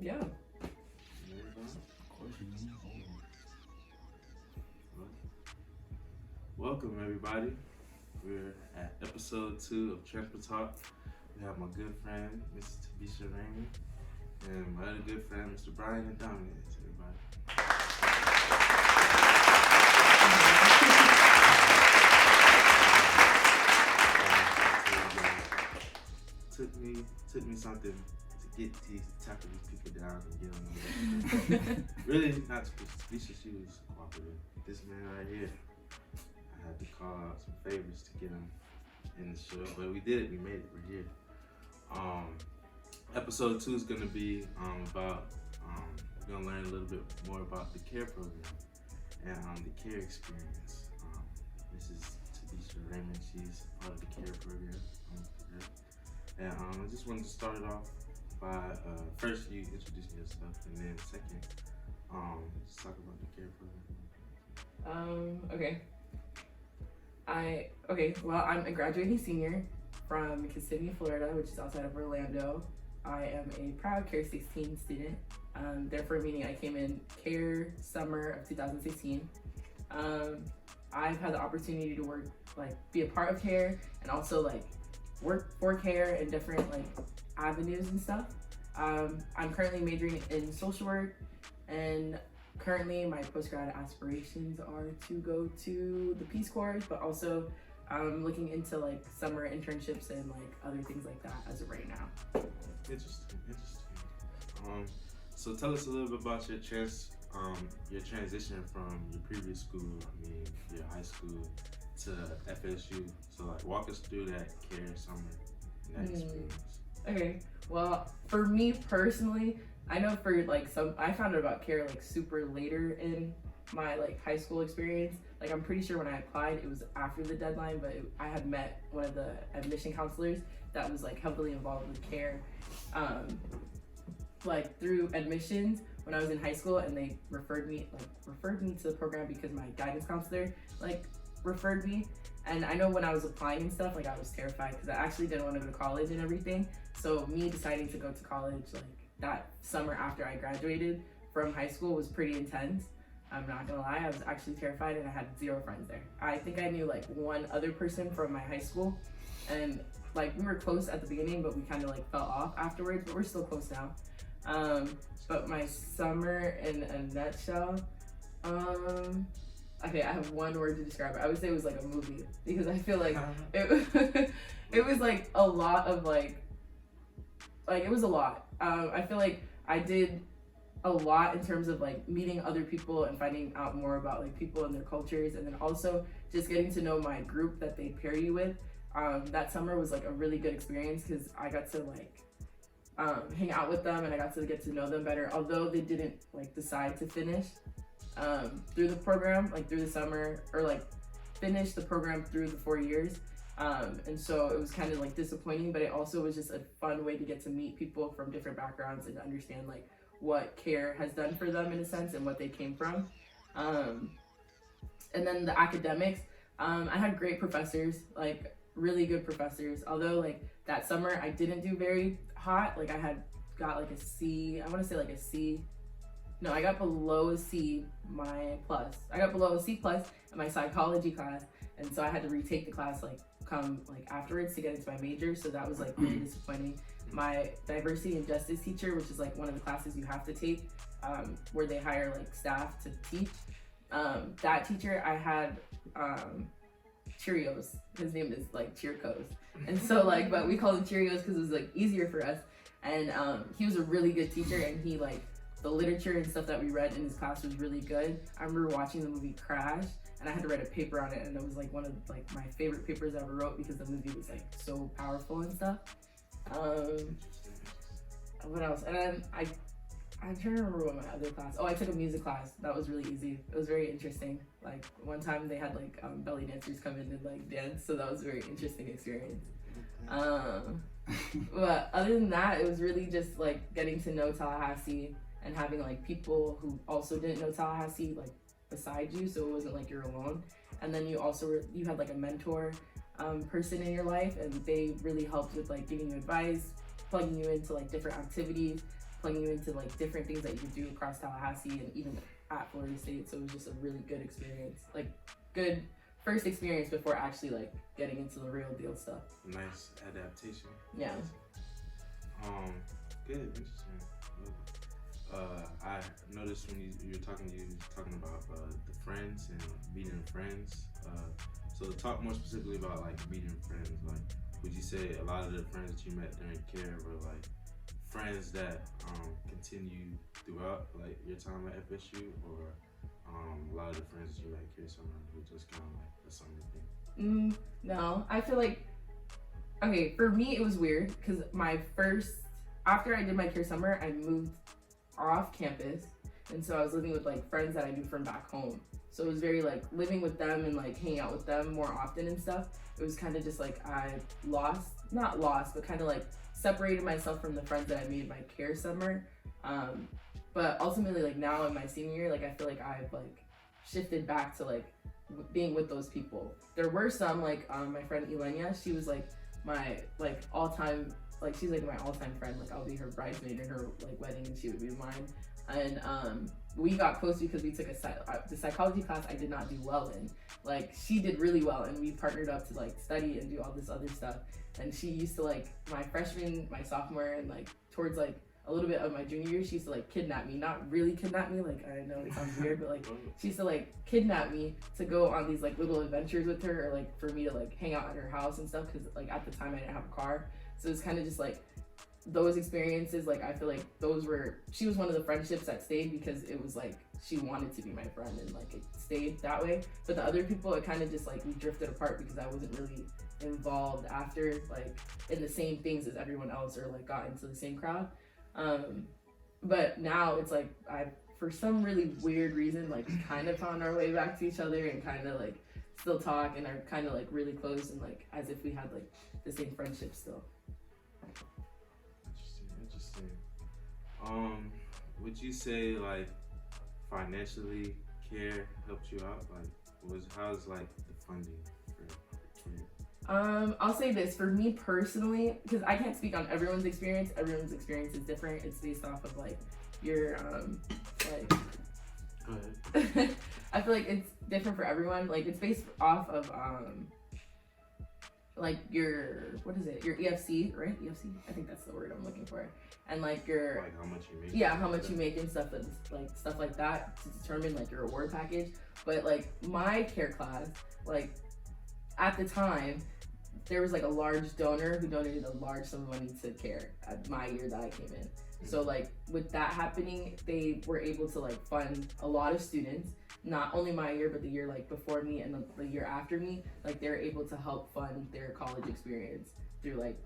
Yeah. Welcome, everybody. We're at episode 2 of Transfer Talk. We have my good friend, Mrs. Tabisha Raymond, and my other good friend, Mr. Bryan Adames-Ramirez. Everybody. Took me something to get these tackle these people down and get them. Really, not Tabisha. She was cooperative. This man right here, I had to call out some favors to get him in the show, but we did it. We made it. We're here. Episode 2 is gonna be about we're gonna learn a little bit more about the care program and the care experience. This is Tabisha Raymond. She's part of the care program. And I just wanted to start it off by first you introducing yourself, and then second, just talk about the care Okay. Well, I'm a graduating senior from Kissimmee, Florida, which is outside of Orlando. I am a proud Care 16 student. Therefore, meaning I came in Care summer of 2016. I've had the opportunity to work, be a part of Care, and also work for Care in different avenues and stuff. I'm currently majoring in social work, and currently my post-grad aspirations are to go to the Peace Corps, but also looking into summer internships and other things like that as of right now. Interesting. So tell us a little bit about your transition from your previous school, your high school, to FSU. So walk us through that Care summer and that experience. Okay, well, for me personally, I know for I found out about Care super later in my high school experience. I'm pretty sure when I applied, it was after the deadline, but I had met one of the admission counselors that was heavily involved with Care, through admissions when I was in high school, and they referred me to the program because my guidance counselor referred me. And I know when I was applying and stuff, I was terrified because I actually didn't want to go to college and everything. So me deciding to go to college that summer after I graduated from high school was pretty intense. I'm not gonna lie, I was actually terrified, and I had 0 friends there. I think I knew one other person from my high school, and we were close at the beginning, but we kind of fell off afterwards, but we're still close now. But my summer in a nutshell, okay, I have one word to describe it. I would say it was a movie, because I feel it was a lot of it was a lot. I feel I did a lot in terms of meeting other people and finding out more about people and their cultures, and then also just getting to know my group that they pair you with. That summer was a really good experience because I got to hang out with them, and I got to get to know them better, although they didn't decide to finish through the program through the summer, or finish the program through the 4 years. And so it was kind of disappointing, but it also was just a fun way to get to meet people from different backgrounds and understand what Care has done for them in a sense and what they came from. And then the academics, I had great professors, really good professors, although that summer I didn't do very hot. I had got a C, I want to say a C. No, I got below a C, I got below a C plus in my psychology class, and so I had to retake the class come afterwards to get into my major, so that was really disappointing. My diversity and justice teacher, which is one of the classes you have to take, where they hire staff to teach, that teacher, I had Cheerios. His name is Cheercos, and so but we called him Cheerios because it was easier for us. And he was a really good teacher, and he the literature and stuff that we read in his class was really good. I remember watching the movie Crash, and I had to write a paper on it, and it was one of my favorite papers I ever wrote because the movie was so powerful and stuff. What else? And then I'm trying to remember what my other class. Oh, I took a music class. That was really easy. It was very interesting. One time they had belly dancers come in and dance, so that was a very interesting experience. But other than that, it was really just getting to know Tallahassee and having people who also didn't know Tallahassee beside you, so it wasn't you're alone. And then you had a mentor person in your life, and they really helped with giving you advice, plugging you into different activities, plugging you into like different things that you could do across Tallahassee and even at Florida State. So it was just a really good experience, like good first experience before actually like getting into the real deal stuff. Nice adaptation. Yeah. Good, interesting. I noticed when you were talking about the friends and meeting friends. So to talk more specifically about like meeting friends, like would you say a lot of the friends that you met during care were like friends that continue throughout like your time at FSU, or a lot of the friends that you met at care summer were just kind of like a summer thing? No, I feel like, okay, for me it was weird because after I did my care summer, I moved off campus, and so I was living with like friends that I knew from back home. So it was very like living with them and like hanging out with them more often and stuff. It was kind of just like I not lost, but kind of like separated myself from the friends that I made my care summer. But ultimately, like now in my senior year, like I feel like I've like shifted back to like being with those people. There were some like my friend Elenia, she was like my like all-time, like she's like my all-time friend. Like I'll be her bridesmaid in her like wedding and she would be mine. And we got close because we took the psychology class I did not do well in. Like she did really well, and we partnered up to like study and do all this other stuff. And she used to like my freshman, my sophomore, and like towards like a little bit of my junior year, she used to like kidnap me. Not really kidnap me, like I know it sounds weird, but like she used to like kidnap me to go on these like little adventures with her, or like for me to like hang out at her house and stuff, because like at the time I didn't have a car. So it's kind of just like those experiences, like I feel like she was one of the friendships that stayed because it was like she wanted to be my friend and like it stayed that way. But the other people, it kind of just like we drifted apart because I wasn't really involved after like in the same things as everyone else, or like got into the same crowd. But now it's like I, for some really weird reason, like kind of found our way back to each other and kind of like still talk and are kind of like really close and like as if we had like the same friendship still. Interesting. Would you say like financially care helped you out? Like how's like the funding for you? I'll say this, for me personally, because I can't speak on everyone's experience. Everyone's experience is different. It's based off of like your like Go ahead. I feel like it's different for everyone. Like it's based off of like your, what is it? Your EFC, right? EFC? I think that's the word I'm looking for. And like your, like how much you make. Yeah, how much you make and stuff, and like stuff like that to determine like your reward package. But like my care class, like at the time, there was like a large donor who donated a large sum of money to care at my year that I came in. So like with that happening, they were able to like fund a lot of students, not only my year, but the year like before me and the year after me. Like they're able to help fund their college experience through like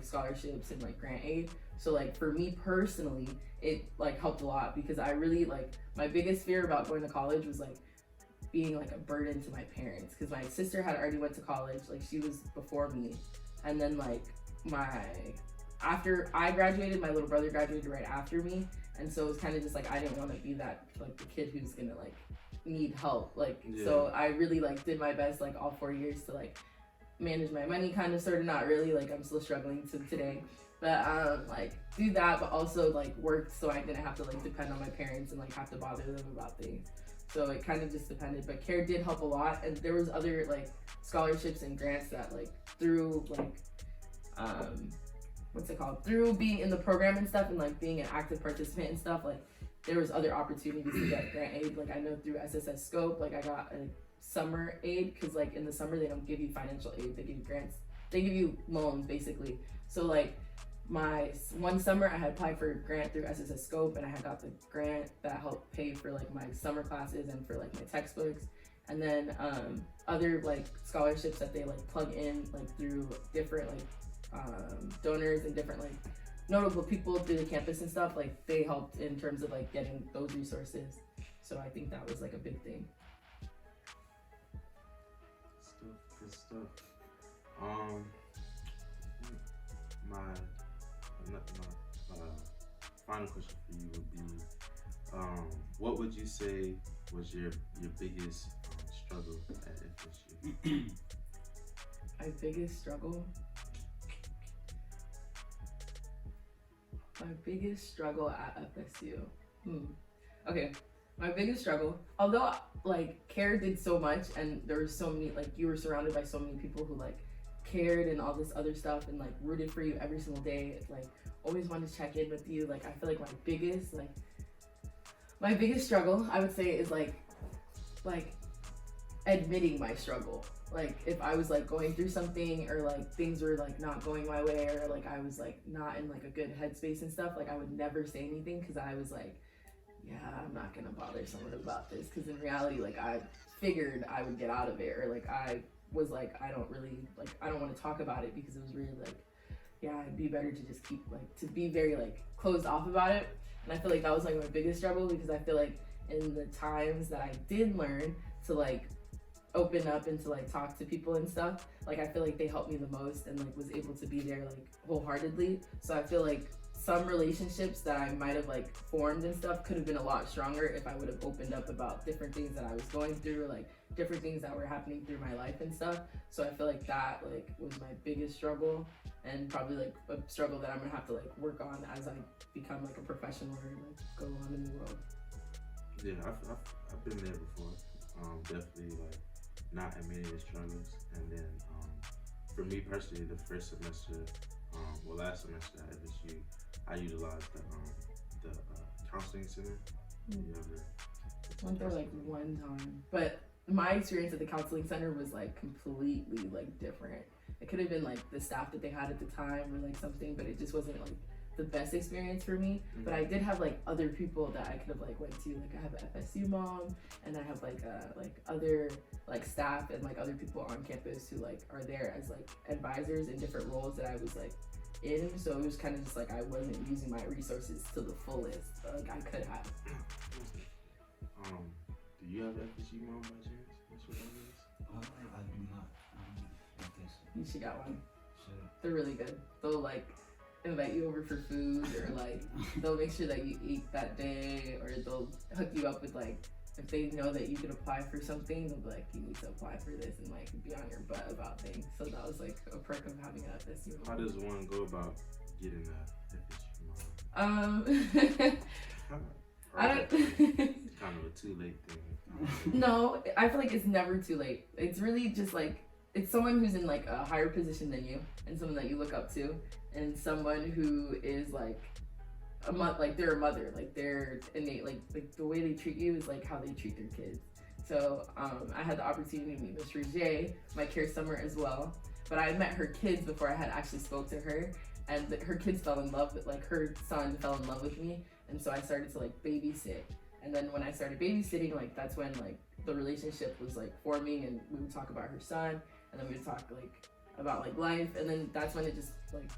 scholarships and like grant aid. So like for me personally, it like helped a lot because I really like, my biggest fear about going to college was like being like a burden to my parents, because my sister had already went to college, like she was before me, and then like after I graduated, my little brother graduated right after me, and so it was kind of just like I didn't want to be that like the kid who's gonna like need help, like So I really like did my best like all 4 years to like manage my money, kind of sort of, not really, like I'm still struggling to today, but like do that, but also like work so I didn't have to like depend on my parents and like have to bother them about things. So it kind of just depended, but care did help a lot, and there was other like scholarships and grants that like through like through being in the program and stuff and like being an active participant and stuff, like there was other opportunities to get grant aid. Like I know through SSS Scope, like I got a summer aid, because like in the summer they don't give you financial aid, they give you grants, they give you loans basically. So like my one summer I had applied for a grant through SSS Scope, and I had got the grant that helped pay for like my summer classes and for like my textbooks, and then other like scholarships that they like plug in like through different like donors and different like notable people through the campus and stuff, like they helped in terms of like getting those resources. So I think that was like a big thing. Good stuff. My final question for you would be, what would you say was your biggest struggle at FSU? My biggest struggle? My biggest struggle at FSU. Okay, my biggest struggle, although like care did so much and there were so many, like you were surrounded by so many people who like cared and all this other stuff and like rooted for you every single day, like always wanted to check in with you. Like I feel like my biggest struggle I would say is like admitting my struggle. Like if I was like going through something or like things were like not going my way or like I was like not in like a good headspace and stuff, like I would never say anything because I was like, yeah, I'm not gonna bother someone about this, because in reality like I figured I would get out of it, or like I was like I don't want to talk about it because it was really like, yeah, it'd be better to just keep like to be very like closed off about it. And I feel like that was like my biggest struggle, because I feel like in the times that I did learn to like open up and to like talk to people and stuff, like I feel like they helped me the most and like was able to be there like wholeheartedly. So I feel like some relationships that I might have like formed and stuff could have been a lot stronger if I would have opened up about different things that I was going through, like different things that were happening through my life and stuff. So I feel like that like was my biggest struggle, and probably like a struggle that I'm gonna have to like work on as I become like a professional or like go on in the world. Yeah, I've been there before. Definitely like not admitting the struggles, and then for me personally, the first semester, last semester at FSU, I utilized the counseling center. Went there like one time, but my experience at the counseling center was like completely like different. It could have been like the staff that they had at the time or like something, but it just wasn't like the best experience for me. But I did have like other people that I could have like went to. Like I have an FSU mom, and I have like other like staff and like other people on campus who like are there as like advisors in different roles that I was like in. So it was kind of just like I wasn't using my resources to the fullest like I could have. Do you have FSU mom by chance? What's your name is? I do not. I don't think so. You should got one. Sure. They're really good. They'll like invite you over for food, or like they'll make sure that you eat that day, or they'll hook you up with like, if they know that you could apply for something, they'll be like, you need to apply for this, and like be on your butt about things. So that was like a perk of having an FSU mom. How does one go about getting a FSU mom? I don't. Kind of a too late thing. No, I feel like it's never too late. It's really just like, it's someone who's in like a higher position than you, and someone that you look up to, and someone who is like like they're a mother, like they're innate, like the way they treat you is like how they treat their kids. So I had the opportunity to meet Miss Rouget, my care summer as well, but I met her kids before I had actually spoke to her, and her kids fell in love with, like her son fell in love with me, and so I started to like babysit. And then when I started babysitting, like that's when like the relationship was like forming, and we would talk about her son, and then we would talk like about like life, and then that's when it just like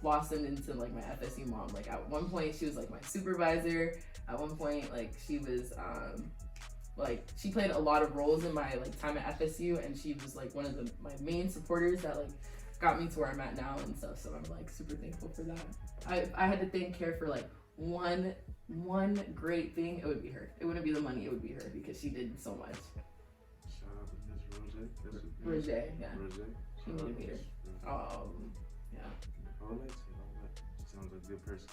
blossomed into like my FSU mom. Like at one point she was like my supervisor. At one point like she was like she played a lot of roles in my like time at FSU, and she was like one of my main supporters that like got me to where I'm at now and stuff. So I'm like super thankful for that. I had to thank care for like one great thing. It would be her. It wouldn't be the money, it would be her, because she did so much. Shout out to Miss Rose. Roger, yeah. Roger. You need to meet her. Yeah. I'll let you. Sounds like a good person.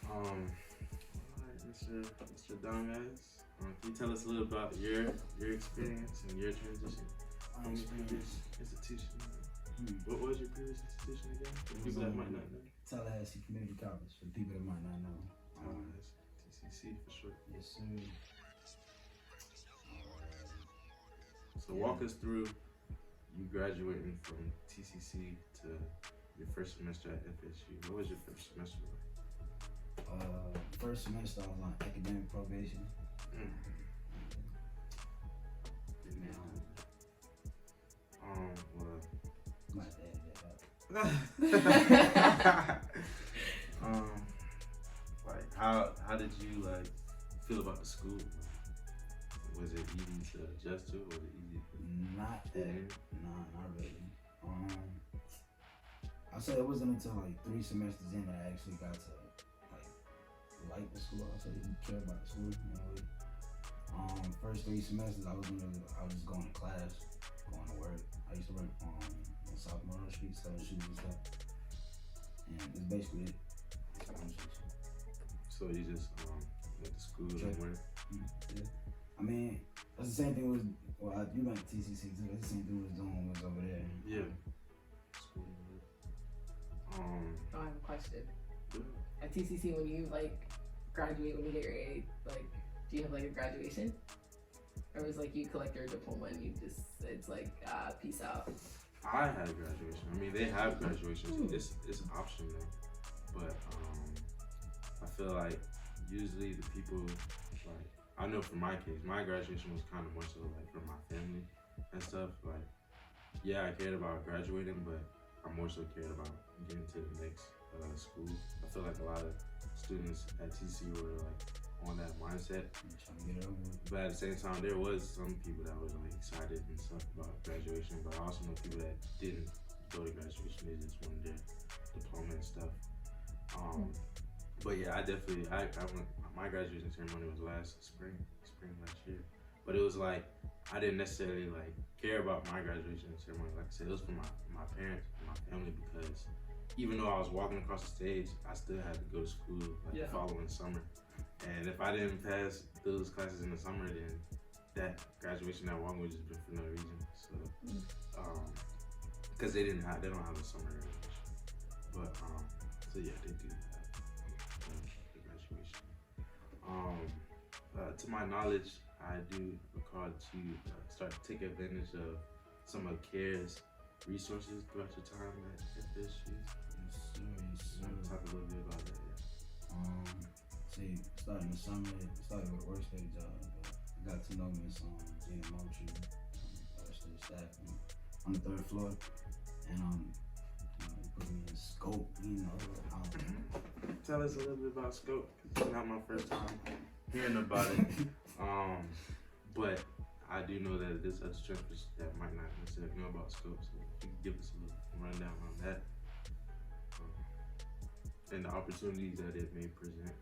Alright, Mr. Dawes. Can you tell us a little about your experience and your transition from your previous institution? What was your previous institution again? For people that might not know. Tallahassee Community College, for people that might not know. TCC for short. Yes, sir. So walk us through you graduating from TCC to your first semester at FSU. What was your first semester like? First semester I was on academic probation. My dad did that. Like how did you like feel about the school? Was it easy to adjust to? Was it easy? Not really. I say it wasn't until like 3 semesters in that I actually got to like the school. I say care about the school. You know, first 3 semesters I was just going to class, going to work. I used to work on South Monroe Street selling shoes and stuff, and it's basically it. So you just went to school Sure. and work? Yeah. I mean, that's the same thing with, you went to TCC too. That's the same thing was doing was over there. Yeah. School and work. I have a question. Yeah. At TCC, when you like graduate, when you get your A, like, do you have like a graduation? Or was like you collect your diploma and you just, it's like, peace out? I had graduation. I mean, they have graduation. It's optional, but I feel like usually the people, like, I know for my case, my graduation was kind of more so like for my family and stuff. Like, yeah, I cared about graduating, but I more so cared about getting to the next school. I feel like a lot of students at TC were like on that mindset. Trying to get it over with. But at the same time, there was some people that was like excited and stuff about graduation, but I also know people that didn't go to graduation, they just wanted their diploma and stuff. But yeah, I went, my graduation ceremony was last spring last year. But it was like, I didn't necessarily like care about my graduation ceremony. Like I said, it was for my parents and my family, because even though I was walking across the stage, I still had to go to school like the following summer. And if I didn't pass those classes in the summer, then that graduation that one would just been for no reason. So, because they don't have a summer graduation. But so yeah, they do have the graduation. To my knowledge, I do recall to start to take advantage of some of CARE's resources throughout your time at FSU. Yes, sir. Talk a little bit about that. See, starting the summer, started with work study job. Got to know Miss Gina Moultrie, study staff on the 3rd floor, and they put me in scope. Tell us a little bit about scope, because it's not my first time hearing about it. But I do know that there's other transfers that might not necessarily know about scope, so if you can give us a little rundown on that and the opportunities that it may present.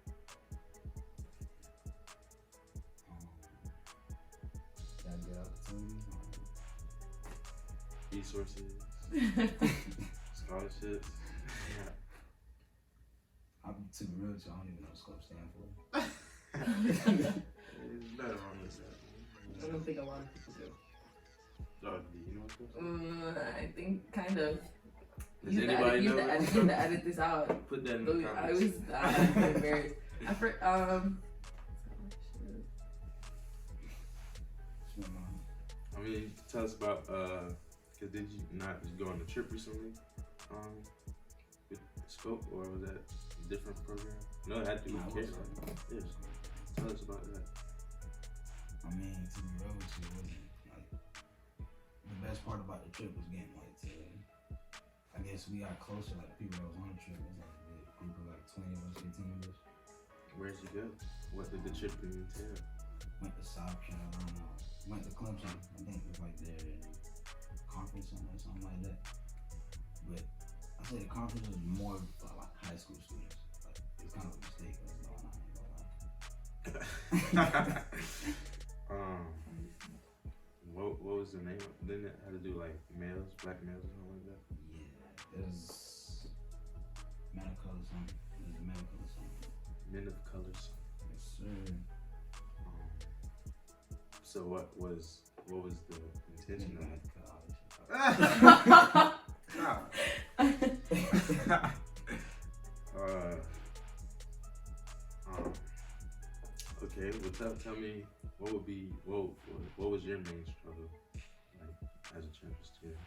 Got good opportunities. Resources, scholarships. I'll be too real with you, I don't even know what scope stand for. There's nothing wrong with that. I don't think a lot of people do. Oh, do you know what scope stands for? I think kind of. Does anybody know? You have to edit this out. Put that in the comments. I was embarrassed. I I mean, tell us about, cause did you not just go on a trip recently, with Scope, or was that a different program? No, it had to do with CARE. Yeah. Tell us about that. I mean, to be real with you, it wasn't like the best part about the trip was getting like to, I guess we got closer, like the people that was on the trip was like a big group of like 20 of us, 15 of us. Where'd you go? What did the trip entail? Went to South Carolina, went to Clemson. I think it was like their conference or something like that. But I say the conference was more for like high school students. Like it's kind of a mistake that's going on. What was the name? Didn't it have to do like males, black males, or something like that? Yeah, it was Men of Color something. It was Men of Color something. Men of Colors. Yes, sir. So what was the intention of it? Okay, well tell me what was your main struggle like as a transfer student?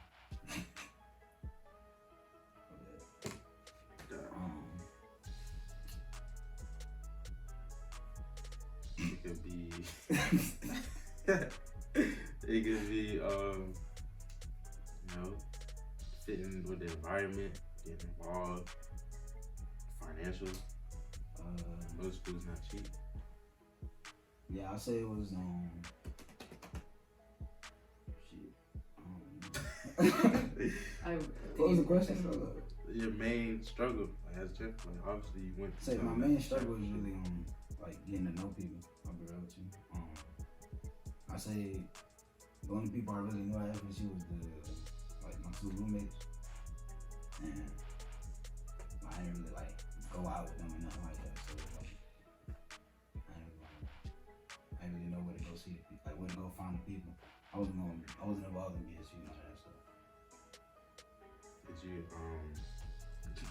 It could be it could be fitting with the environment, getting involved, financial. Most school's not cheap. Yeah, I'll say it was what was the question? Your main struggle as a transfer, like obviously you went. Say my main struggle was really like getting to know people. I'll be real with you. I say the only people I really knew at FSU was my 2 roommates, and I didn't really like go out with them or nothing like that. So like, people. I wasn't involved in BSU and that stuff.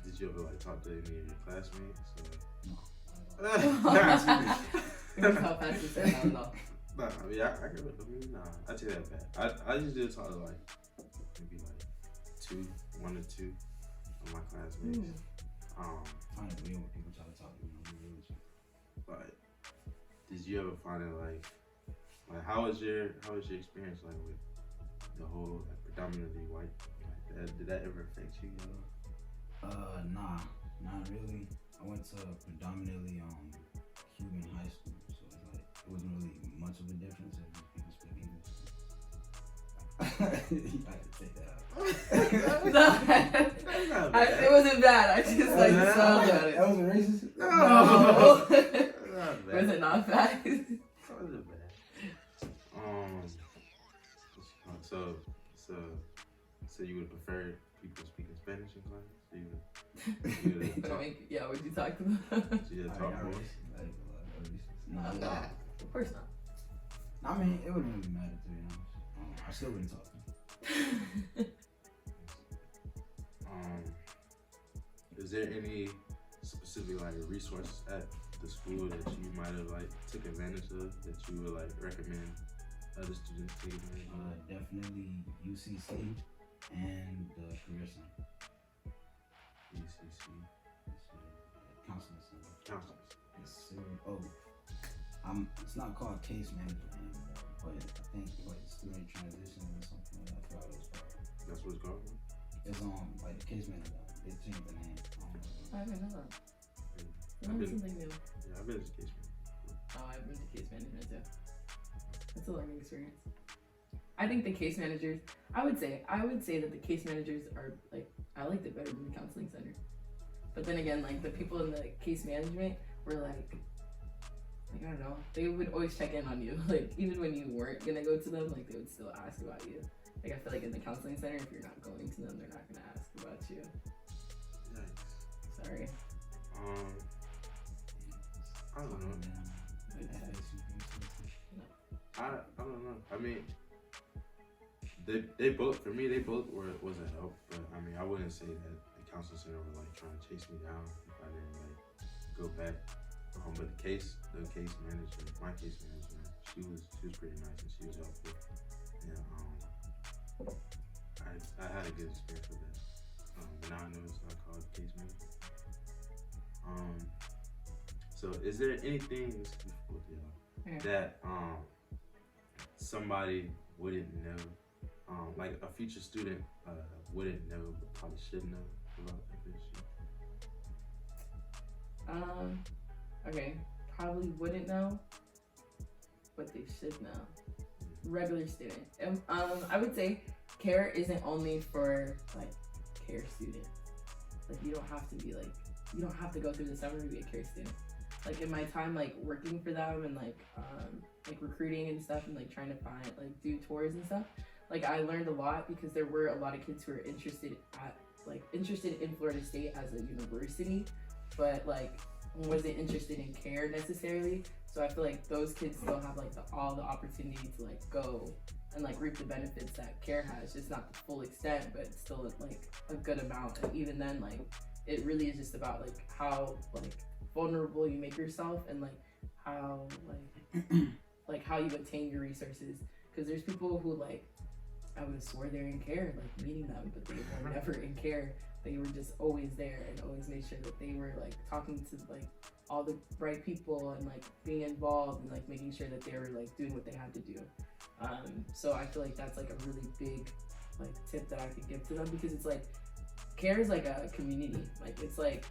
Did you ever like talk to any of your classmates? No. That's how fast you said that. Nah, I mean, I take that back. I usually talk to like maybe like one or two of my classmates. Find it weird when people try to talk to me. But did you ever find it like how was your experience like with the whole like, predominantly white? Like, did that ever affect you at all? Nah, not really. I went to predominantly Cuban high school, so it's like it wasn't really much of a difference if people speak English. You had to take that out. It wasn't bad. I just like smelled at it. That wasn't racist? No. Was it not bad? That wasn't bad. So you would prefer people speaking Spanish in class? Yeah, would you talk to them? You talk more? Not that. Of course not. I mean, it wouldn't really matter to be honest. I still wouldn't talk to them. Is there any specific like resources at the school that you might have like took advantage of that you would like recommend other students take advantage of? Definitely UCC and the Career Center. UCC. Counseling Center. Counselors. It's not called case management anymore, but I think like student transition or something like that. I forgot what it's called. That's what it's called? It's like the case management. They changed the name. I didn't know that. Something new. Yeah, I've been to case management. Oh, I've been to case management too. That's a learning experience. I think the case managers, I would say that the case managers are like, I liked it better than the counseling center. But then again, like the people in the case management were like I don't know, they would always check in on you. Like even when you weren't gonna go to them, like they would still ask about you. Like I feel like in the counseling center, if you're not going to them, they're not gonna ask about you. Yikes. Sorry. I don't know. I don't know. I mean, they both was a help, but I mean, I wouldn't say that the counseling center was like trying to chase me down if I didn't like go back. But the case manager, my case manager, she was pretty nice and she was helpful. And I had a good experience with that. But now I know it's not called case management. So is there anything that somebody wouldn't know, like a future student wouldn't know but probably should know about FSU? Okay, probably wouldn't know, but they should know. Regular student. I would say care isn't only for like care students. Like you don't have to go through the summer to be a care student. Like in my time like working for them and like recruiting and stuff and like trying to find like do tours and stuff, like I learned a lot because there were a lot of kids who were interested in Florida State as a university, but like wasn't interested in care necessarily. So I feel like those kids still have like all the opportunity to like go and like reap the benefits that care has, just not the full extent, but still like a good amount. And even then, like it really is just about like how like vulnerable you make yourself and like how like how you attain your resources. Because there's people who like I would have swore they're in care, like meeting them, but they were never in care. They were just always there and always made sure that they were like talking to like all the right people and like being involved and like making sure that they were like doing what they had to do. So I feel like that's like a really big like tip that I could give to them, because it's like care is like a community. Like it's like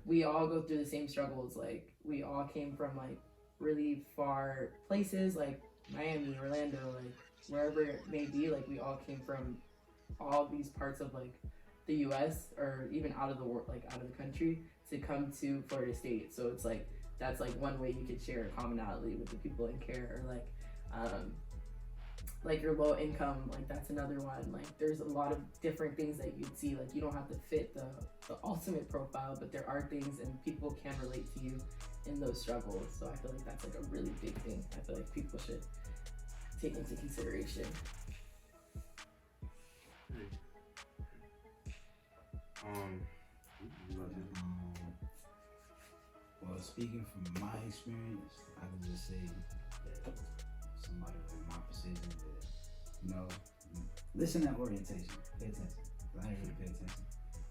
we all go through the same struggles. Like we all came from like really far places, like Miami, Orlando, like wherever it may be. Like we all came from all these parts of like the US or even out of the world, like out of the country, to come to Florida State. So it's like that's like one way you could share a commonality with the people in care. Or like your low income, like that's another one. Like there's a lot of different things that you'd see. Like you don't have to fit the ultimate profile, but there are things and people can relate to you in those struggles. So I feel like that's like a really big thing. I feel like people should take into consideration? Well, speaking from my experience, I can just say that somebody in my position that, you know, listen at orientation, pay attention. I didn't really pay attention.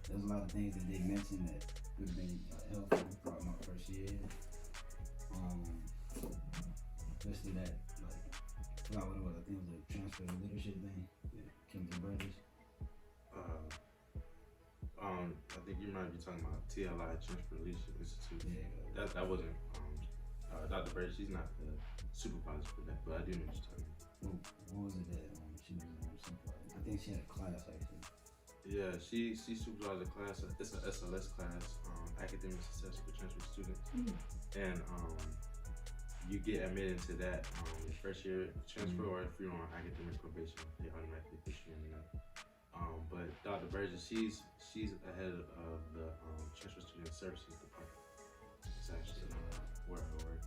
There's a lot of things that they mentioned that would have been helpful throughout my first year. Especially that, like, I forgot what it was. I think it was a transfer leadership thing that came to brothers. I think you might be talking about TLI, Transfer Leadership Institute. Yeah. That wasn't Dr. Bird. She's not the supervisor for that, but I do know what you're talking about. What was it that she was supervising? I think she had a class actually. Yeah, she supervised a class. It's an SLS class, Academic Success for Transfer Students, and you get admitted to that your first year transfer, or if you're on academic probation, they automatically put you in that. But Dr. Burgess, she's ahead of the Transfer Student Services Department. It's actually where I work.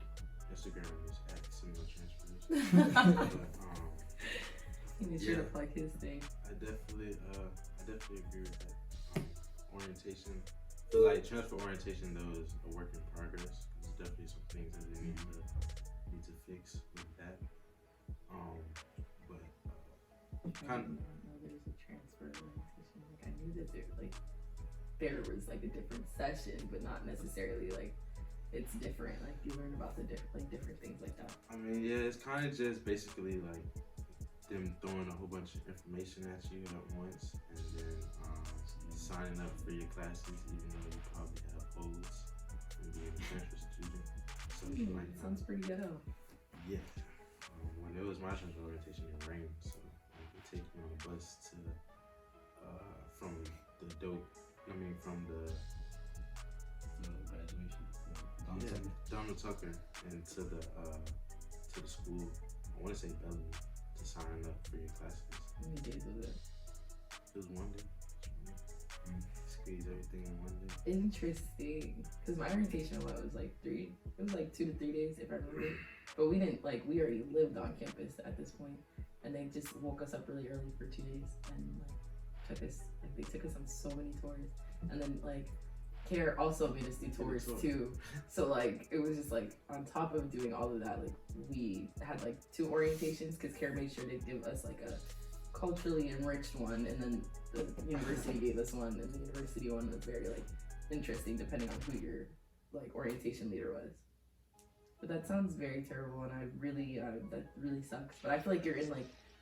Instagram is at Similar Transfers. He made sure to plug his thing. I definitely agree with that. Orientation, but like transfer orientation though is a work in progress. There's definitely some things that they need to fix with that. But I didn't know there was a transfer orientation. Like I knew that there was like a different session, but not necessarily like it's different. Like you learn about the different things like that. I mean, yeah, it's kind of just basically like them throwing a whole bunch of information at you at once, and then signing up for your classes, even though you probably have holes and being a transfer student. Something like that. Sounds pretty good. Yeah. When it was my transfer orientation, it rained, so they take you on a bus to from the graduation. Donald Tucker and to the school. I want to say Bellevue to sign up for your classes. How many days was it? It was 1 day. Squeeze everything in 1 day. Interesting. Because my orientation was like 3. It was like 2 to 3 days if I remember. But we didn't we already lived on campus at this point, and they just woke us up really early for 2 days and they took us on so many tours, and then CARE also made us do tours too. So it was just on top of doing all of that, we had 2 orientations because CARE made sure to give us a culturally enriched one, and then the university gave us one, and the university one was very interesting depending on who your orientation leader was. But that sounds very terrible, and that really sucks. But I feel you're in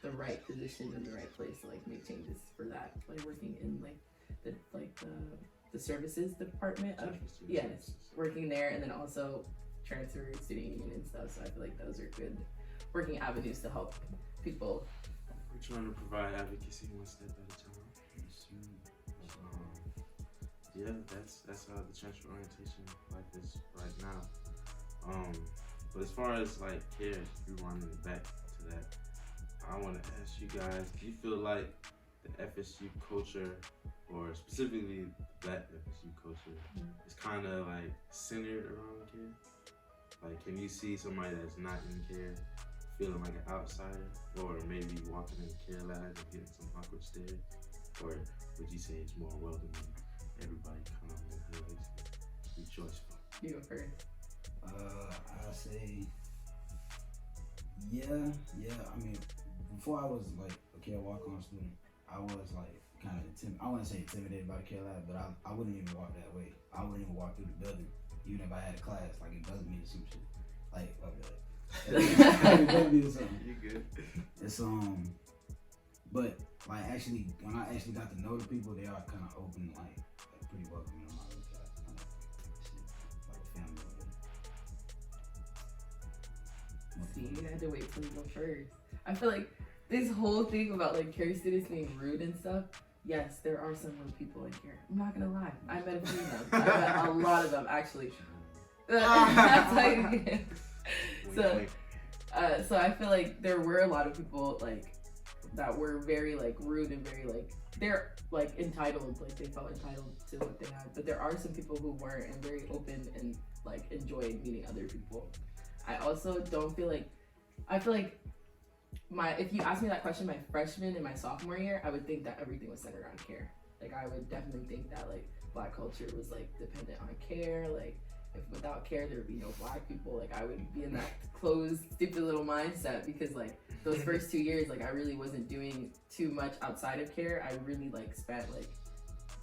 the right position in the right place to make changes for that, working in the services department of working there, and then also transfer student union and stuff. So I feel those are good working avenues to help people. We're trying to provide advocacy one step at a time. That's how the transfer orientation is right now. But as far as CARE, you running it back to that, I want to ask you guys: do you feel like the FSU culture, or specifically Black FSU culture, is kind of centered around CARE? Can you see somebody that's not in CARE feeling like an outsider, or maybe walking in the CARE lab and getting some awkward stare? Or would you say it's more welcoming? Everybody come and rejoiceful. You go first. I'll say, yeah. I mean, before I was a CARE walk-on student, I was kind of I wouldn't say intimidated by the CARE lab, but I wouldn't even walk that way. I wouldn't even walk through the building, even if I had a class. It bugs me to some shit. It bugs me to something. You good? It's but actually, when I actually got to know the people, they are kind of open, pretty welcoming. On my look at family. See, you had to wait till you go first. I feel this whole thing about CARE students being rude and stuff. Yes, there are some rude people in CARE. I'm not gonna lie. I met a few of them. I met a lot of them actually. That's so I feel there were a lot of people that were very rude and very they're entitled, they felt entitled to what they had. But there are some people who weren't, and very open and enjoyed meeting other people. I also don't feel I feel if you asked me that question my freshman and my sophomore year, I would think that everything was centered around care. Like I would definitely think that like Black culture was like dependent on care. Like if without care there would be no Black people. Like I would be in that closed, stupid little mindset because like those first 2 years, like I really wasn't doing too much outside of care. I really like spent like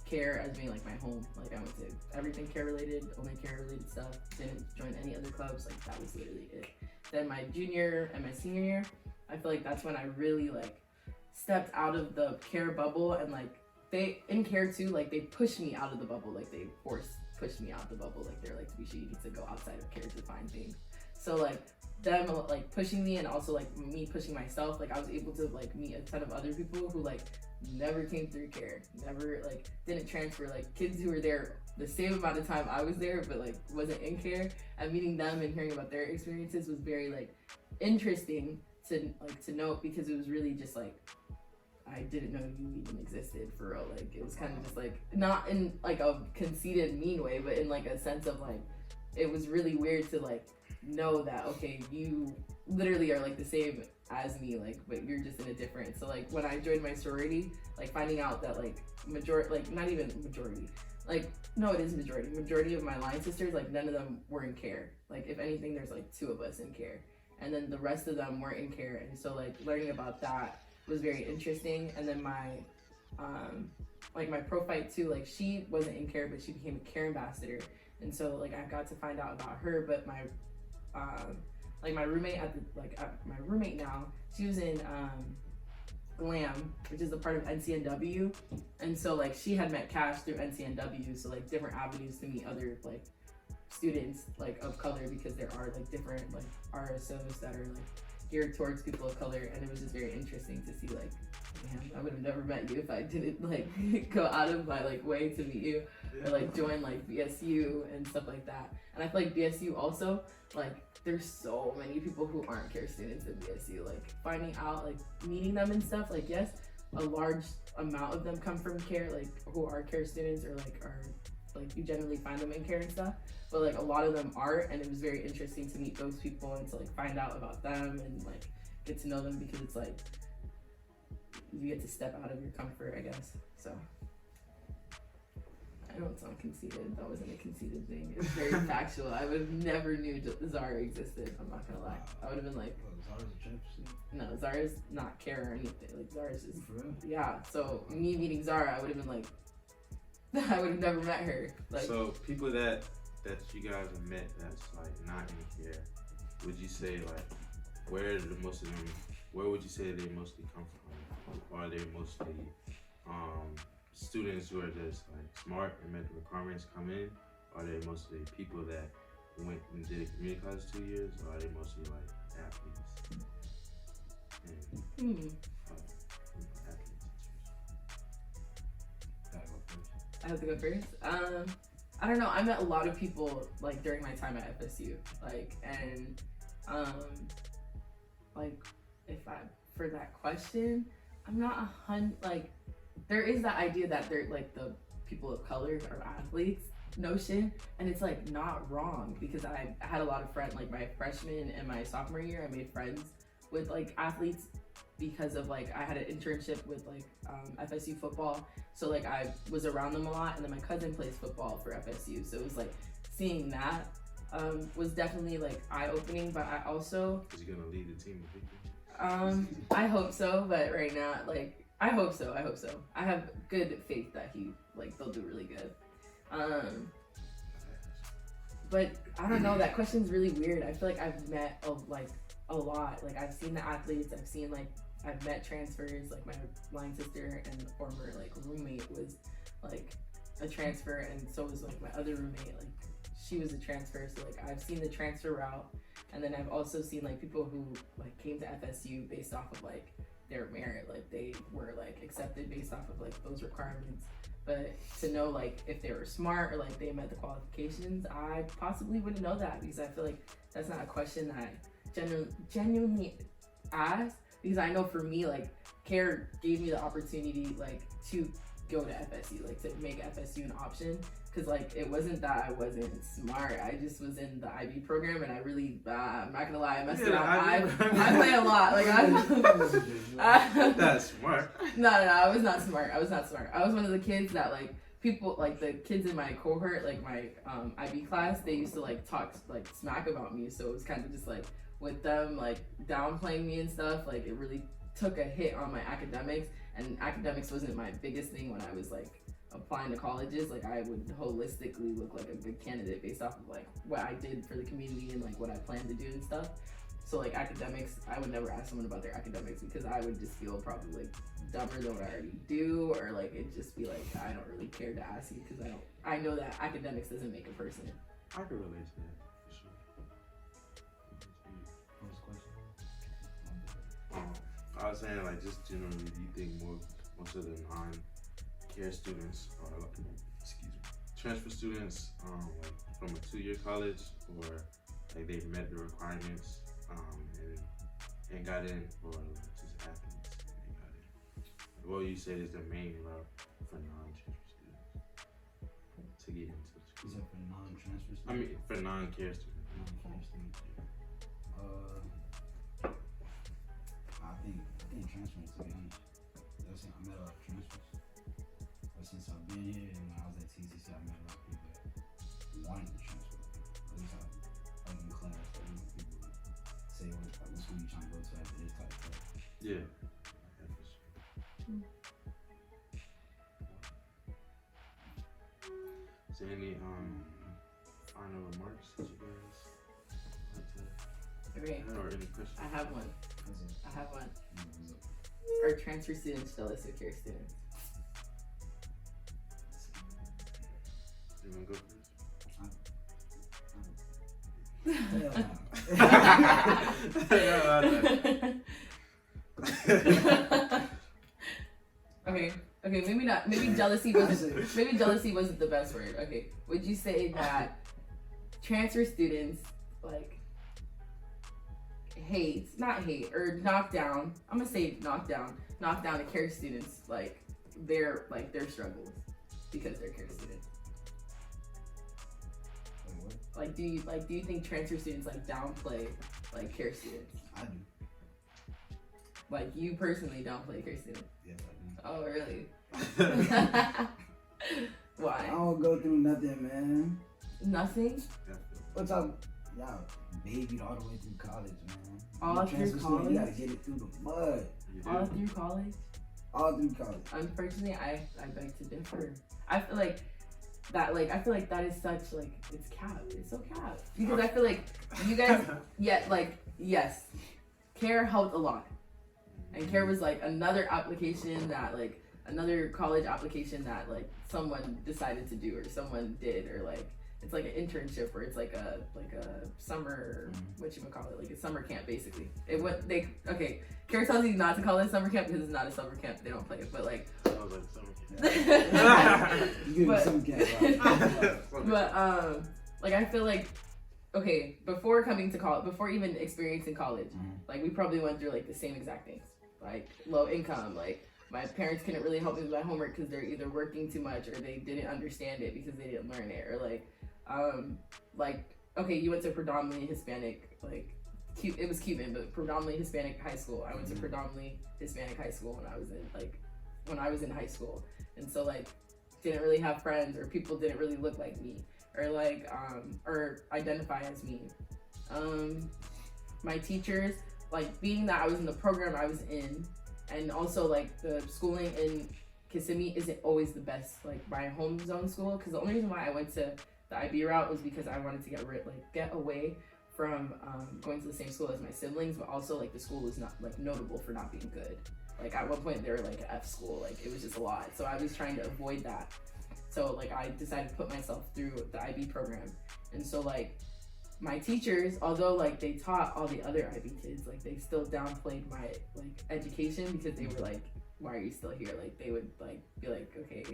care as being like my home. Like I went to everything care related, only care related stuff. Didn't join any other clubs. Like that was literally it. Then my junior and my senior year, I feel like that's when I really like stepped out of the care bubble, and like they in care too, like they pushed me out of the bubble. Like they pushed me out of the bubble. Like they're like, Tabisha, you need to go outside of care to find things. So like them like pushing me and also like me pushing myself, like I was able to like meet a ton of other people who like never came through care, never like didn't transfer, like kids who were there the same amount of time I was there but like wasn't in care, and meeting them and hearing about their experiences was very like interesting to note, because it was really just like I didn't know you even existed for real. Like it was kind of just like not in like a conceited mean way, but in like a sense of like it was really weird to like know that okay, you literally are like the same as me, like but you're just in a different. So like when I joined my sorority, like finding out that like majority, like not even majority, like no it is majority of my line sisters, like none of them were in care. Like if anything there's like 2 of us in care, and then the rest of them weren't in care. And so like learning about that was very interesting. And then my like my prophyte too, like she wasn't in care but she became a care ambassador, and so like I got to find out about her. But my like my roommate my roommate now, she was in GLAM, which is a part of NCNW, and so like she had met Cash through NCNW, so like different avenues to meet other like students like of color, because there are like different like RSOs that are like geared towards people of color. And it was just very interesting to see like, man, I would have never met you if I didn't like go out of my like way to meet you, or like join like BSU and stuff like that. And I feel like BSU also, like there's so many people who aren't care students at BSU, like finding out, like meeting them and stuff, like yes, a large amount of them come from care, like who are care students, or like are like you generally find them in care and stuff, but like a lot of them aren't. And it was very interesting to meet those people and to like find out about them and like get to know them, because it's like you get to step out of your comfort, I guess. So I don't sound conceited. That wasn't a conceited thing. It's very factual. I would have never knew Zara existed. I'm not gonna lie. I would have been like, Zara's a transfer student? No, Zara's not care or anything. Like Zara's just, yeah. So me meeting Zara, I would have been like, I would have never met her. Like, so people that you guys have met that's like not in here, would you say like where would you say they mostly come from? Are they mostly students who are just like smart and met the requirements come in? Are they mostly people that went and did a community college 2 years? Or are they mostly like athletes? And, I have to go first. I don't know. I met a lot of people like during my time at FSU, like, and like if I for that question, I'm not like there is that idea that they're like the people of color are athletes notion, and it's like not wrong, because I had a lot of friends like my freshman and my sophomore year. I made friends with like athletes because of like I had an internship with like FSU football, so like I was around them a lot. And then my cousin plays football for FSU, so it was like seeing that was definitely like eye-opening. But I also, is he gonna lead the team? I hope so, but right now, like I hope so. I have good faith that they'll do really good. But I don't know, that question's really weird. I feel like I've met a lot. Like I've seen the athletes, I've met transfers. Like my line sister and former like roommate was like a transfer, and so was like my other roommate, like she was a transfer. So like I've seen the transfer route, and then I've also seen like people who like came to FSU based off of like their merit, like they were like accepted based off of like those requirements. But to know like if they were smart or like they met the qualifications, I possibly wouldn't know that, because I feel like that's not a question that I genuinely ask, because I know for me, like care gave me the opportunity like to go to FSU, like to make FSU an option, Because like it wasn't that I wasn't smart. I just was in the IB program, and I really, I'm not gonna lie, I messed around. I play a lot. Like That's smart. No, I was not smart. I was one of the kids that like people, like the kids in my cohort, like my IB class, they used to like talk like smack about me. So it was kind of just like with them like downplaying me and stuff. Like it really took a hit on my academics, and academics wasn't my biggest thing when I was like applying to colleges. Like I would holistically look like a good candidate based off of like what I did for the community and like what I planned to do and stuff. So like academics, I would never ask someone about their academics because I would just feel probably like dumber than what I already do, or like it'd just be like I don't really care to ask you because I know that academics doesn't make a person. I can relate to that for sure. I was saying like just generally, do you think most of the non-care students are like, transfer students like from a 2-year college, or like they met the requirements and got in, or like just athletes and got in? Like, what you said is the main route for non-transfer students to get into the school? Is that for non-transfer students? I mean, for non-care students. Non-care students. I think transferring, to be honest. I met a lot of transfers. But since I've been here and when I was at TCC, I met a lot of people that wanted to transfer. At least I was in class, like, you know, people say, what school you trying to go to after this type of stuff. Yeah. Is there any final remarks that you guys like to Okay, add, or any questions? I have one. What's up? Are transfer students jealous of care students? You wanna go Okay, maybe not. Maybe jealousy wasn't the best word. Okay, would you say that transfer students like knock down? I'm gonna say knock down the care students like their struggles because they're care students. Like, do you think transfer students like downplay like care students? I do. Like you personally downplay care students? Yes, I do. Oh, really? Why? I don't go through nothing, man. Nothing? What's up? Y'all babied all the way through college, man. All through college? You gotta get it through the mud. All through college? All through college. Unfortunately, I beg to differ. I feel like that is such like it's cap. It's so cap. Because I feel like you guys yes, care helped a lot. And care was like another application that like another college application that like someone decided to do or someone did, or like it's like an internship where it's like a summer whatchamacallit, like a summer camp basically. Care tells you not to call it summer camp because it's not a summer camp, they don't play it, but like I was like summer but like I feel like before coming to college, before even experiencing college, like we probably went through like the same exact things, like low income, like my parents couldn't really help me with my homework because they're either working too much or they didn't understand it because they didn't learn it, or you went to predominantly Hispanic, like it was Cuban, but predominantly Hispanic high school. I went to predominantly Hispanic high school when I was in high school, and so like didn't really have friends, or people didn't really look like me, or like or identify as me. My teachers, like being that I was in the program I was in, and also like the schooling in Kissimmee isn't always the best, like my home zone school, because the only reason why I went to the IB route was because I wanted to get away from going to the same school as my siblings, but also like the school was not like notable for not being good. Like at one point they were like an F school, like it was just a lot. So I was trying to avoid that. So like I decided to put myself through the IB program. And so like my teachers, although like they taught all the other IB kids, like they still downplayed my like education because they were like, why are you still here? Like they would like be like, okay,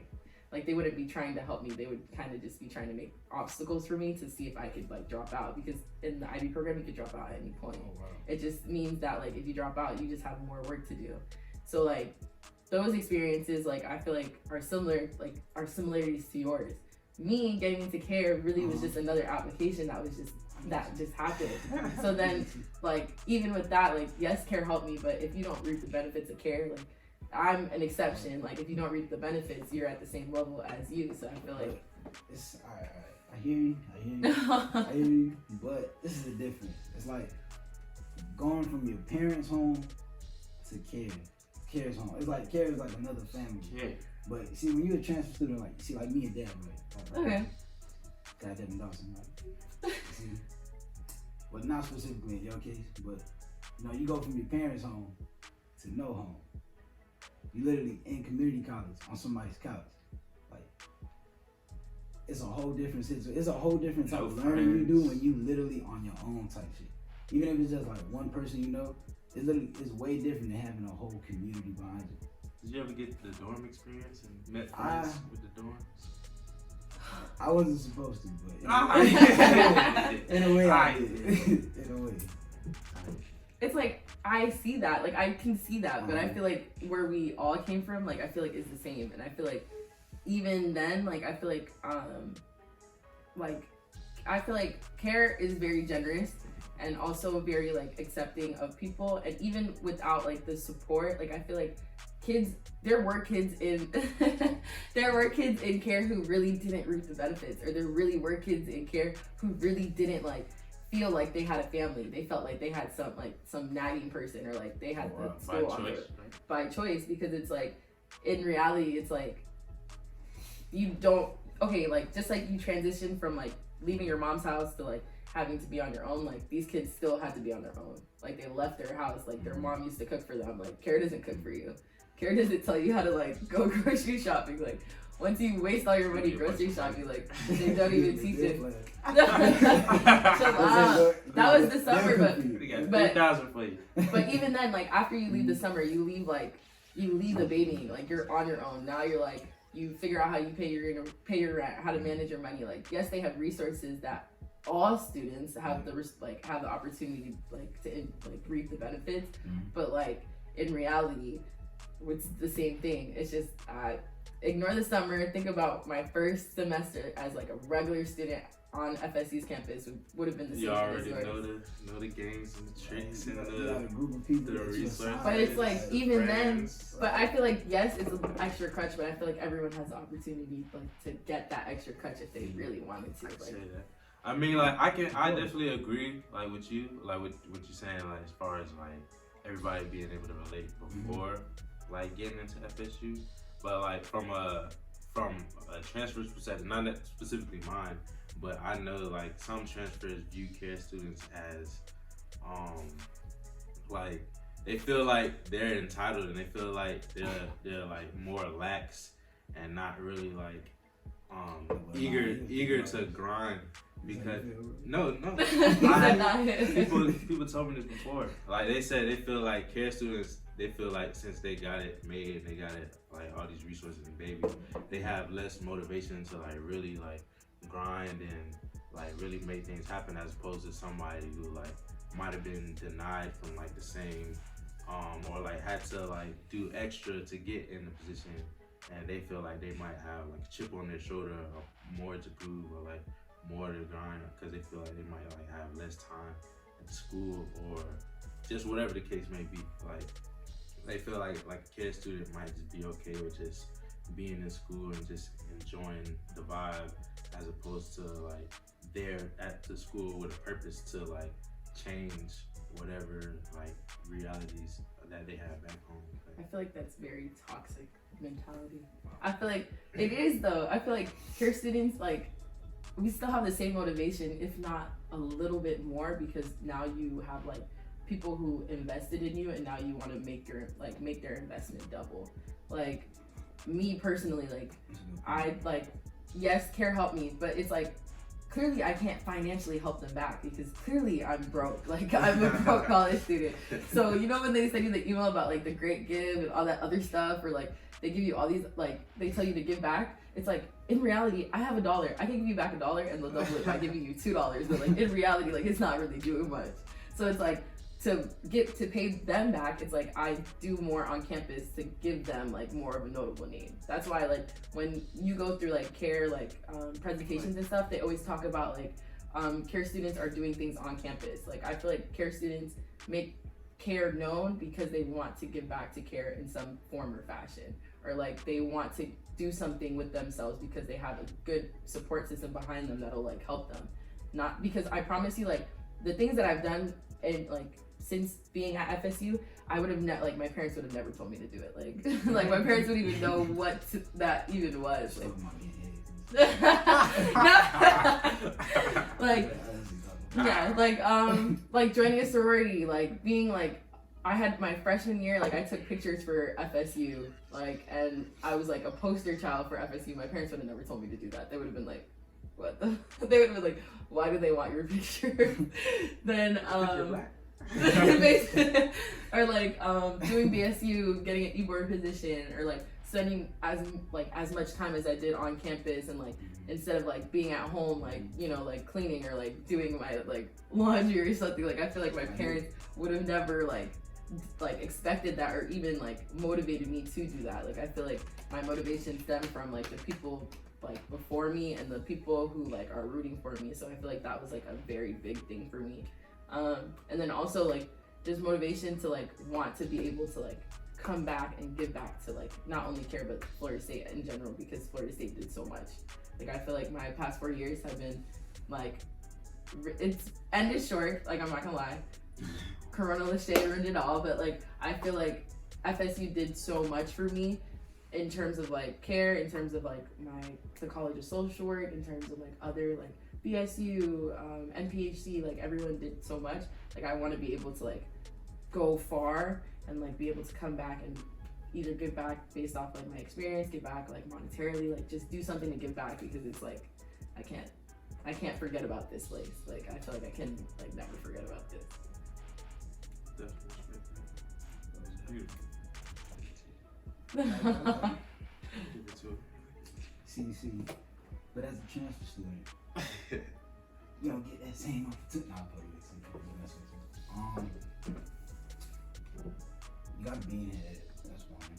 like they wouldn't be trying to help me. They would kind of just be trying to make obstacles for me to see if I could like drop out, because in the IB program you could drop out at any point. Oh, wow. It just means that like if you drop out, you just have more work to do. So like those experiences, like I feel like are similar, like are similarities to yours. me getting into care really was just another application that just happened. So then, like, even with that, like, yes, care helped me, but if you don't reap the benefits of care, like, I'm an exception. Like, if you don't reap the benefits, you're at the same level as you. So I feel like it's I hear you, I hear you, but this is the difference. It's like going from your parents' home to care's home. It's like care is like another family. Yeah. But see, when you're a transfer student, like, see, like me and Dad, right? Okay. Got Devin Dawson, right? See, but not specifically in your case, but you know, you go from your parents' home to no home. You literally in community college on somebody's couch. Like, it's a whole different situation. It's a whole different type of learning you do when you literally on your own type shit. Even if it's just like one person you know, it's way different than having a whole community behind you. Did you ever get the dorm experience and met friends with the dorms? I wasn't supposed to, but in a way I did. In a way. It's like, I see that, like, I can see that, but I feel like where we all came from, like, I feel like it's the same, and I feel like even then, like, I feel like care is very generous and also very, like, accepting of people, and even without, like, the support, like, I feel like there were kids in care who really didn't reap the benefits, or there really were kids in care who really didn't, like, feel like they had a family. They felt like they had some nagging person, or like they had the school on it by choice, because it's like, in reality, it's like, you don't, okay, like, just like you transition from like leaving your mom's house to like having to be on your own, like these kids still had to be on their own. Like, they left their house, like their mom used to cook for them. Like, care doesn't cook for you. Care doesn't tell you how to like go grocery shopping. Like, once you waste all your money grocery shopping, like, they don't even teach it. That was the summer, but even then, like, after you leave the summer, you leave the baby, like, you're on your own. Now you're like, you figure out how you pay your rent, how to manage your money. Like, yes, they have resources that all students have the opportunity to reap the benefits, but like, in reality, it's the same thing. It's just ignore the summer. Think about my first semester as like a regular student on FSU's campus. Would have been the same. You already know the games and the tricks and the resources. But it's like, even then, but I feel like, yes, it's an extra crutch, but I feel like everyone has the opportunity to get that extra crutch if they really wanted to. I mean, like, I definitely agree, like, with you, like, with what you're saying, like, as far as like everybody being able to relate before like getting into FSU. But like, from a transfer perspective, not that specifically mine, but I know like some transfers view care students as like, they feel like they're entitled, and they feel like they're like more lax and not really like eager to grind, because no people told me this before. Like, they said they feel like care students, they feel like since they got it made and they got it like all these resources and baby, they have less motivation to like really like grind and like really make things happen, as opposed to somebody who like might have been denied from like the same or like had to like do extra to get in the position, and they feel like they might have like a chip on their shoulder, or more to prove, or like more to grind, because they feel like they might like have less time at the school, or just whatever the case may be. Like, they feel like a care student might just be okay with just being in school and just enjoying the vibe, as opposed to like they're at the school with a purpose to like change whatever like realities that they have back home. I feel like that's very toxic mentality. I feel like it is, though. I feel like care students, like, we still have the same motivation, if not a little bit more, because now you have like people who invested in you, and now you want to make their investment double. Like, me personally, like, I like, yes, care helped me, but it's like, clearly I can't financially help them back, because clearly I'm broke. Like, I'm a broke college student. So, you know, when they send you the email about like the great give and all that other stuff, or like they give you all these, like, they tell you to give back, it's like, in reality, I have $1. I can give you back $1 and they'll double it by giving you $2. But like, in reality, like, it's not really doing much. So it's like, to pay them back, it's like I do more on campus to give them like more of a notable name. That's why like when you go through like care like presentations and stuff, they always talk about like care students are doing things on campus. Like I feel like care students make care known because they want to give back to care in some form or fashion, or like they want to do something with themselves because they have a good support system behind them that'll like help them. Not because I promise you, like the things that I've done and like since being at FSU, I would have like my parents would have never told me to do it. Like like my parents wouldn't even know what that even was. Like, like yeah, like joining a sorority, like being like I had my freshman year, like I took pictures for FSU, like, and I was like a poster child for FSU. My parents would have never told me to do that. They would have been like, what the? They would have been like, why do they want your picture? Then or like doing BSU, getting an e-board position, or like spending as much time as I did on campus, and like instead of like being at home, like, you know, like cleaning or like doing my like laundry or something, like I feel like my parents would have never like expected that or even like motivated me to do that. Like I feel like my motivation stemmed from like the people like before me and the people who like are rooting for me. So I feel like that was like a very big thing for me. And then also like just motivation to like want to be able to like come back and give back to like not only care but Florida State in general, because Florida State did so much. Like I feel like my past 4 years have been like it's ended short, like I'm not gonna lie. Corona Lachey ruined it all, but like I feel like FSU did so much for me in terms of like care, in terms of like the College of Social Work, in terms of like other like BSU, NPHC, like everyone did so much. Like I want to be able to like go far and like be able to come back and either give back based off like my experience, give back like monetarily, like just do something to give back, because it's like I can't forget about this place. Like I feel like I can like never forget about this. Beautiful. See, but as a transfer student, you don't get that same opportunity. Nah, you gotta be in it. That's one.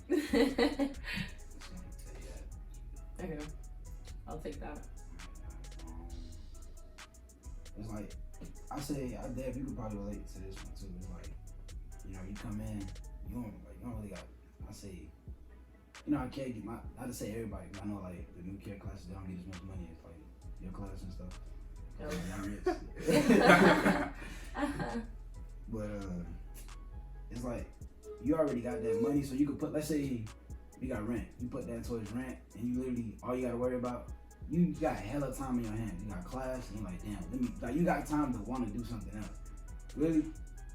Okay, I'll take that. It's like Dev, you could probably relate to this one too. It's like, you know, you come in, you don't really got. I say, you know, I can't get not to say everybody, but I know like the new care classes, they don't get as much money as like your class and stuff. But it's like you already got that money, so you could put, let's say you got rent, you put that towards rent, and you literally all you gotta worry about, you got hella time in your hands. You got class, and you're like, damn, you got time to want to do something else. Really,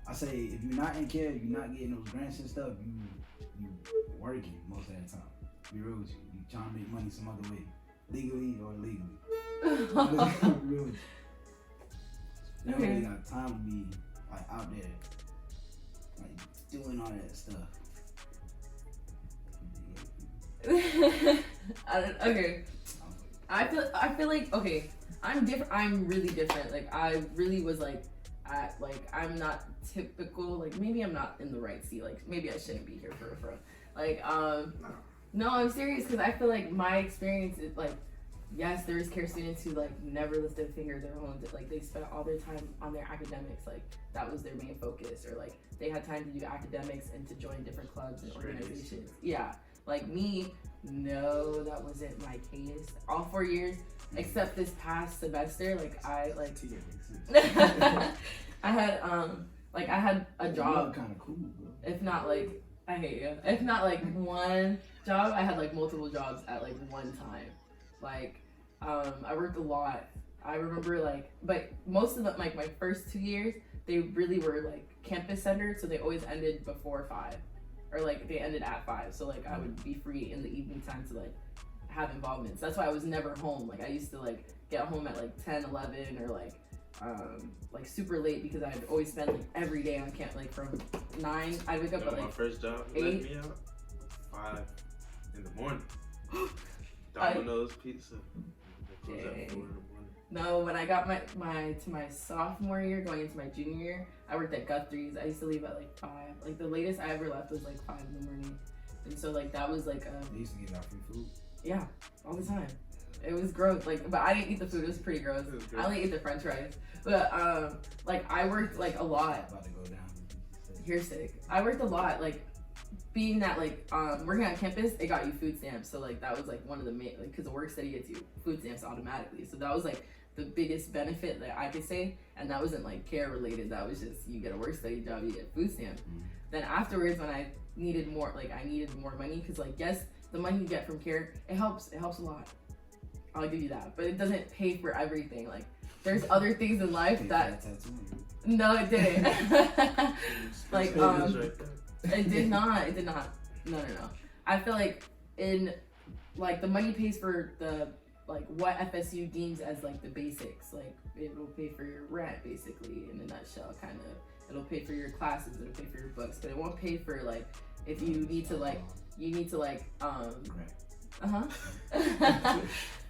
I say if you're not in care, you're not getting those grants and stuff, you working most of the time. Be real with you. You trying to make money some other way, legally or illegally. Be real with you. You don't really got time to be like out there, like doing all that stuff. Okay. I feel like, okay, I'm different. I'm really different. Like I really was like I'm not typical. Like maybe I'm not in the right seat. Like maybe I shouldn't be here for real. Like no, I'm serious, because I feel like my experience is like, yes, there's care students who like never lift a finger. Their whole like they spent all their time on their academics. Like that was their main focus, or like they had time to do academics and to join different clubs and organizations. Yeah, like me, no, that wasn't my case. All 4 years, except this past semester, like I had a job. Kind of cool, bro. If not like, I hate you. If not like one job, I had like multiple jobs at like one time. Like, I worked a lot. I remember like, but most of them, like my first 2 years, they really were like campus centered, so they always ended before 5, or like they ended at 5. So like I would be free in the evening time to like have involvements. That's why I was never home. Like I used to like get home at like 10, 11, or like super late, because I'd always spend like every day on camp. Like from 9, I'd wake up at like my first job 8. let me out 5 in the morning. Domino's pizza. Close at 4 in the morning. No, when I got my sophomore year, going into my junior year, I worked at Guthrie's. I used to leave at like 5. Like the latest I ever left was like 5 in the morning, and so like that was like They used to give out free food. yeah, all the time. It was gross. Like, but I didn't eat the food. It was pretty gross. I only ate the French fries. But like I worked like a lot. About to go down. You're sick. I worked a lot. Like being that like working on campus, it got you food stamps. So like that was like one of the main, like, because the work study gets you food stamps automatically. So that was like the biggest benefit that I could say, and that wasn't like care related. That was just you get a work study job, you get food stamps. Then afterwards, when I needed more money, because like yes, the money you get from care, it helps a lot. I'll give you that, but it doesn't pay for everything. Like there's other things in life that no, it didn't. Like it did not. No. I feel like in like the money pays for the like what FSU deems as like the basics. Like it will pay for your rent basically in a nutshell, kind of. It'll pay for your classes, it'll pay for your books, but it won't pay for like if you need to like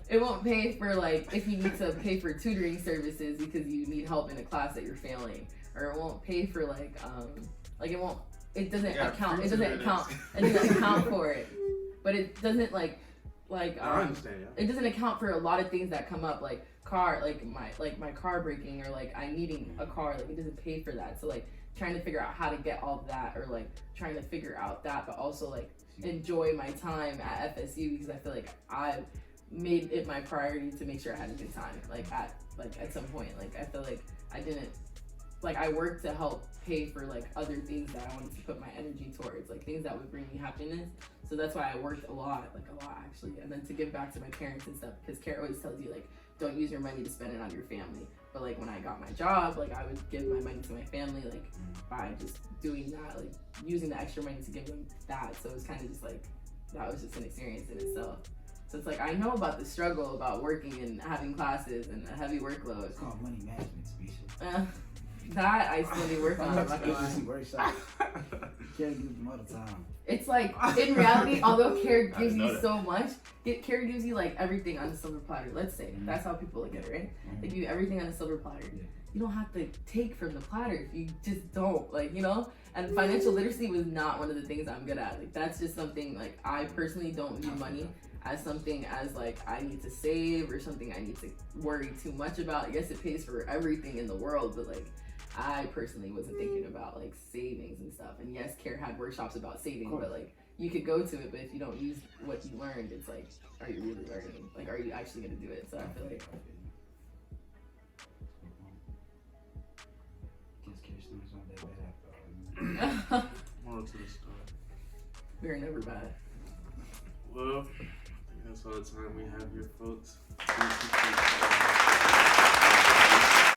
it won't pay for like if you need to pay for tutoring services because you need help in a class that you're failing, or it won't pay for like it doesn't account for it, but it doesn't I understand, yeah. It doesn't account for a lot of things that come up like my car breaking or like I needing a car. Like it doesn't pay for that. So like trying to figure out how to get all of that, or like trying to figure out that, but also like enjoy my time at FSU, because I feel like I made it my priority to make sure I had a good time. At some point, like I feel like I didn't, like I worked to help pay for like other things that I wanted to put my energy towards, like things that would bring me happiness. So that's why I worked a lot actually, and then to give back to my parents and stuff, because Care always tells you like don't use your money to spend it on your family. But like when I got my job, like I would give my money to my family, like by just doing that, like using the extra money to give them that. So it was kind of just like that was just an experience in itself. So it's like I know about the struggle about working and having classes and a heavy workload. It's called money management, Tabisha. That I still need to work on. Care gives them all the time. It's like in reality, although Care gives you so much, Care gives you like everything on a silver platter. Let's say that's how people look at it, right? They give you everything on a silver platter. You don't have to take from the platter if you just don't, like, you know. And financial literacy was not one of the things I'm good at. Like that's just something like I personally don't view money as something as like I need to save or something I need to worry too much about. Yes, it pays for everything in the world, but like I personally wasn't thinking about like savings and stuff. And yes, Care had workshops about saving, but like you could go to it, but if you don't use what you learned, it's like, are you really learning? Like, are you actually gonna do it? So I feel like Moral to the story. we're never bad. Well, I think that's all the time we have here, folks.